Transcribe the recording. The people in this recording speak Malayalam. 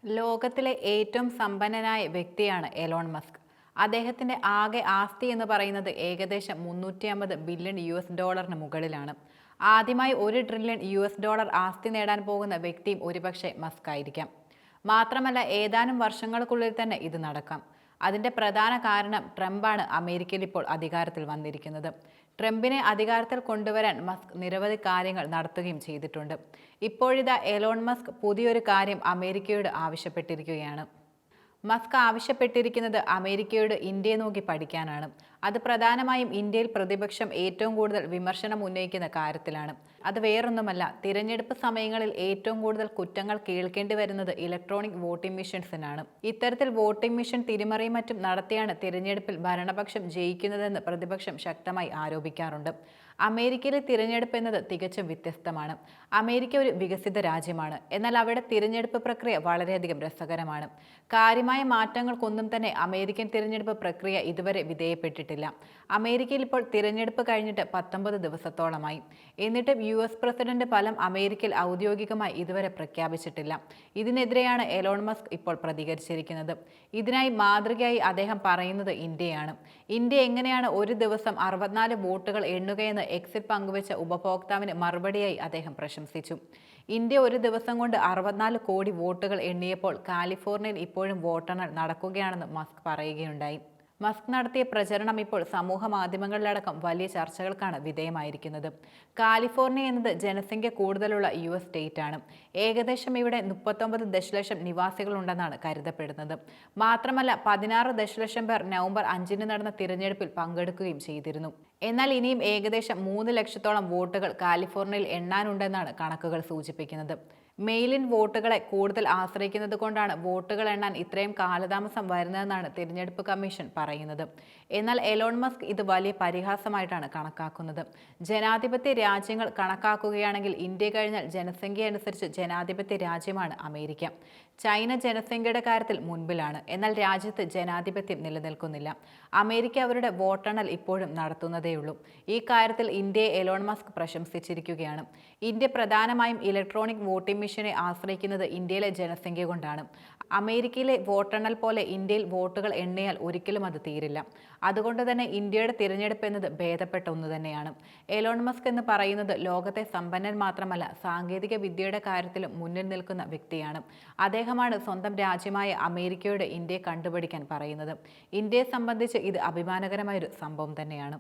ലോകത്തിലെ ഏറ്റവും സമ്പന്നനായ വ്യക്തിയാണ് എലോൺ മസ്ക്. അദ്ദേഹത്തിന്റെ ആകെ ആസ്തി എന്ന് പറയുന്നത് ഏകദേശം 350 ബില്യൺ US ഡോളറിന് മുകളിലാണ്. ആദ്യമായി $1 ട്രില്യൺ US ആസ്തി നേടാൻ പോകുന്ന വ്യക്തിയും ഒരുപക്ഷെ മസ്ക് ആയിരിക്കാം. മാത്രമല്ല, ഏതാനും വർഷങ്ങൾക്കുള്ളിൽ തന്നെ ഇത് നടക്കാം. അതിന്റെ പ്രധാന കാരണം ട്രംപാണ് അമേരിക്കയിൽ ഇപ്പോൾ അധികാരത്തിൽ വന്നിരിക്കുന്നത്. ട്രംപിനെ അധികാരത്തിൽ കൊണ്ടുവരാൻ മസ്ക് നിരവധി കാര്യങ്ങൾ നടത്തുകയും ചെയ്തിട്ടുണ്ട്. ഇപ്പോഴിതാ എലോൺ മസ്ക് പുതിയൊരു കാര്യം അമേരിക്കയോട് ആവശ്യപ്പെട്ടിരിക്കുകയാണ്. മസ്ക് ആവശ്യപ്പെട്ടിരിക്കുന്നത് അമേരിക്കയോട് ഇന്ത്യയെ നോക്കി പഠിക്കാനാണ്. അത് പ്രധാനമായും ഇന്ത്യയിൽ പ്രതിപക്ഷം ഏറ്റവും കൂടുതൽ വിമർശനം ഉന്നയിക്കുന്ന കാര്യത്തിലാണ്. അത് വേറൊന്നുമല്ല, തിരഞ്ഞെടുപ്പ് സമയങ്ങളിൽ ഏറ്റവും കൂടുതൽ കുറ്റങ്ങൾ കേൾക്കേണ്ടി വരുന്നത് ഇലക്ട്രോണിക് വോട്ടിംഗ് മെഷീൻസിനാണ്. ഇത്തരത്തിൽ വോട്ടിംഗ് മെഷീൻ തിരിമറിയും മറ്റും നടത്തിയാണ് തിരഞ്ഞെടുപ്പിൽ ഭരണപക്ഷം ജയിക്കുന്നതെന്ന് പ്രതിപക്ഷം ശക്തമായി ആരോപിക്കാറുണ്ട്. അമേരിക്കയിലെ തിരഞ്ഞെടുപ്പ് എന്നത് തികച്ചും വ്യത്യസ്തമാണ്. അമേരിക്ക ഒരു വികസിത രാജ്യമാണ്. എന്നാൽ അവിടെ തിരഞ്ഞെടുപ്പ് പ്രക്രിയ വളരെയധികം രസകരമാണ്. കാര്യമായ മാറ്റങ്ങൾക്കൊന്നും തന്നെ അമേരിക്കൻ തിരഞ്ഞെടുപ്പ് പ്രക്രിയ ഇതുവരെ വിധേയപ്പെട്ടിട്ടില്ല. അമേരിക്കയിൽ ഇപ്പോൾ തിരഞ്ഞെടുപ്പ് കഴിഞ്ഞിട്ട് 19 ദിവസത്തോളമായി. എന്നിട്ടും US പ്രസിഡന്റ് ഫലം അമേരിക്കയിൽ ഔദ്യോഗികമായി ഇതുവരെ പ്രഖ്യാപിച്ചിട്ടില്ല. ഇതിനെതിരെയാണ് എലോൺ മസ്ക് ഇപ്പോൾ പ്രതികരിച്ചിരിക്കുന്നത്. ഇതിനായി മാതൃകയായി അദ്ദേഹം പറയുന്നത് ഇന്ത്യയാണ്. ഇന്ത്യ എങ്ങനെയാണ് ഒരു ദിവസം 64 വോട്ടുകൾ എണ്ണുകയെന്ന് എക്സിറ്റ് പങ്കുവച്ച ഉപഭോക്താവിന് മറുപടിയായി അദ്ദേഹം പ്രശംസിച്ചു. ഇന്ത്യ ഒരു ദിവസം കൊണ്ട് 64 കോടി വോട്ടുകൾ എണ്ണിയപ്പോൾ കാലിഫോർണിയയിൽ ഇപ്പോഴും വോട്ടെണ്ണൽ നടക്കുകയാണെന്ന് മസ്ക് പറയുകയുണ്ടായി. മസ്ക് നടത്തിയ പ്രചരണം ഇപ്പോൾ സമൂഹ മാധ്യമങ്ങളിലടക്കം വലിയ ചർച്ചകൾക്കാണ് വിധേയമായിരിക്കുന്നത്. കാലിഫോർണിയ എന്നത് ജനസംഖ്യ കൂടുതലുള്ള US സ്റ്റേറ്റ് ആണ്. ഏകദേശം ഇവിടെ 39 ദശലക്ഷം നിവാസികളുണ്ടെന്നാണ് കരുതപ്പെടുന്നത്. മാത്രമല്ല, 16 ദശലക്ഷം പേർ നവംബർ 5-ന് നടന്ന തിരഞ്ഞെടുപ്പിൽ പങ്കെടുക്കുകയും ചെയ്തിരുന്നു. എന്നാൽ ഇനിയും ഏകദേശം 3 ലക്ഷത്തോളം വോട്ടുകൾ കാലിഫോർണിയയിൽ എണ്ണാനുണ്ടെന്നാണ് കണക്കുകൾ സൂചിപ്പിക്കുന്നത്. മെയിൽ ഇൻ വോട്ടുകളെ കൂടുതൽ ആശ്രയിക്കുന്നത് കൊണ്ടാണ് വോട്ടുകൾ എണ്ണാൻ ഇത്രയും കാലതാമസം വരുന്നതെന്നാണ് തിരഞ്ഞെടുപ്പ് കമ്മീഷൻ പറയുന്നത്. എന്നാൽ എലോൺ മസ്ക് ഇത് വലിയ പരിഹാസമായിട്ടാണ് കണക്കാക്കുന്നത്. ജനാധിപത്യ രാജ്യങ്ങൾ കണക്കാക്കുകയാണെങ്കിൽ ഇന്ത്യ കഴിഞ്ഞാൽ ജനസംഖ്യ അനുസരിച്ച് ജനാധിപത്യ രാജ്യമാണ് അമേരിക്ക. ചൈന ജനസംഖ്യയുടെ കാര്യത്തിൽ മുൻപിലാണ്. എന്നാൽ രാജ്യത്ത് ജനാധിപത്യം നിലനിൽക്കുന്നില്ല. അമേരിക്ക അവരുടെ വോട്ടെണ്ണൽ ഇപ്പോഴും നടത്തുന്നതേയുള്ളൂ. ഈ കാര്യത്തിൽ ഇന്ത്യയെ എലോൺ മസ്ക് പ്രശംസിച്ചിരിക്കുകയാണ്. ഇന്ത്യ പ്രധാനമായും ഇലക്ട്രോണിക് വോട്ടിംഗ് മെഷീനെ ആശ്രയിക്കുന്നത് ഇന്ത്യയിലെ ജനസംഖ്യ കൊണ്ടാണ്. അമേരിക്കയിലെ വോട്ടെണ്ണൽ പോലെ ഇന്ത്യയിൽ വോട്ടുകൾ എണ്ണിയാൽ ഒരിക്കലും അത് തീരില്ല. അതുകൊണ്ട് തന്നെ ഇന്ത്യയുടെ തിരഞ്ഞെടുപ്പ് എന്നത് ഭേദപ്പെട്ട ഒന്ന് തന്നെയാണ്. എലോൺ മസ്ക് എന്ന് പറയുന്നത് ലോകത്തെ സമ്പന്നൻ മാത്രമല്ല, സാങ്കേതിക വിദ്യയുടെ കാര്യത്തിലും മുന്നിൽ നിൽക്കുന്ന വ്യക്തിയാണ്. അദ്ദേഹമാണ് സ്വന്തം രാജ്യമായ അമേരിക്കയോട് ഇന്ത്യയെ കണ്ടുപിടിക്കാൻ പറയുന്നത്. ഇന്ത്യയെ സംബന്ധിച്ച് ഇത് അഭിമാനകരമായൊരു സംഭവം തന്നെയാണ്.